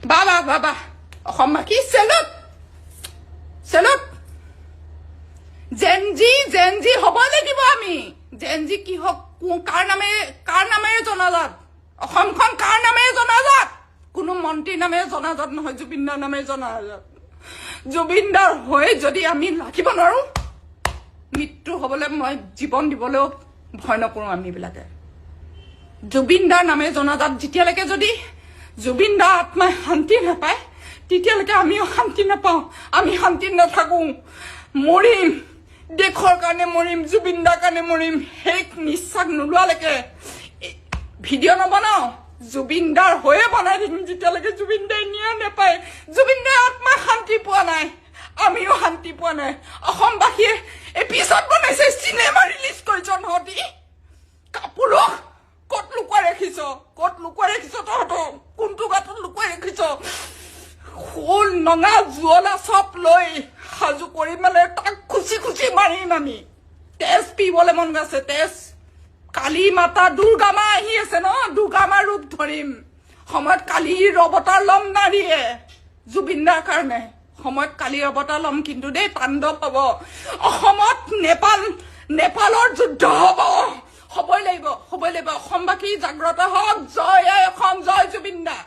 বাবা অসমবাসী salute salute Gen Z হ'ব লাগিব আমি জেনজি কি হওক কাৰ নামেৰে জনাজাত অসমখন কাৰ নামেৰে জনাজাত কোনো মন্ত্ৰীৰ নামেৰে জনাজাত নহয় জুবিনদাৰ নামেৰে জনাজাত জুবিনদাৰ হৈ যদি আমি ৰাখিব নোৱাৰো মৃত্যু হ'বলৈ মই জীৱন দিবলৈও ভয় নকৰোঁ আমি বিলাকে জুবিনদাৰ নামে জনাজাত যেতিয়ালৈকে যদি জুবিনদাৰ আত্মাই শান্তি নাপায় তেতিয়ালৈকে আমিও শান্তি নাপাওঁ আমি শান্তি নাথাকোঁ মৰিম দেশৰ কাৰণে মৰিম জুবিনদাৰ কাৰণে মৰিম শেষ নিশ্বাস নোলোৱালৈকে ভিডিঅ' নবনাওঁ জুবিনদাৰ হৈয়ে বনাই থাকিম যেতিয়ালৈকে জুবিনদাই নিয়া নাপায় জুবিনদাৰ আত্মাই শান্তি পোৱা নাই আমিও শান্তি পোৱা নাই অসমবাসীয়ে এপিছড বনাইছে চিনেমা ৰিলিজ কৰিছ নহতি কাপোৰক ক'ত লুকুৱাই ৰাখিছ তহঁতক কোনটো গাঁতত লুকুৱাই ৰাখিছ খোল নঙা জুৱলা চব লৈ সাজু কৰি মানে তাক খুচি মাৰিম আমি তেজ পিবলৈ মন গৈছে তেজ কালী মাতা দুৰ্গা মা আহি আছে ন দুৰ্গা মা ৰূপ ধৰিম সময়ত কালীৰ অৱতাৰ ল'ম নাৰীয়ে জুবিনদাৰ কাৰণে সময়ত কালীৰ অৱতাৰ ল'ম কিন্তু দেই তাণ্ডৱ হ'ব অসমত নেপালৰ যুদ্ধ হ'বই লাগিব অসমবাসী জাগ্ৰত হওক জয় অসম জয় জুবিনদা